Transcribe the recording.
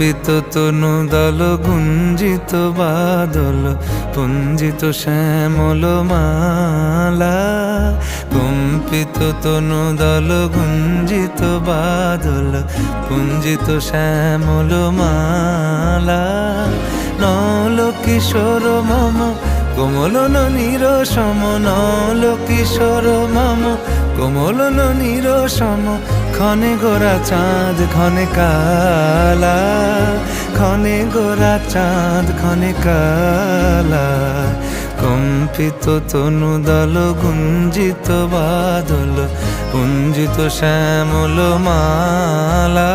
কম্পিত তনু দল গুঞ্জিত বাদল পুঞ্জিত শ্যামল মালা। কম্পিত তনু দল গুঞ্জিত বাদল পুঞ্জিত শ্যামল মালা। নল কিশোর মম কোমলন নিরসম, নল কিশোর মম কোমলন নিরসম। ক্ষণে গোরা চাঁদ ক্ষণে কালা, ক্ষণে গোরা চাঁদ ক্ষণে কালা। কম্পিত তনু দল গুঞ্জিত বাদল পুঞ্জিত শ্যামল মালা।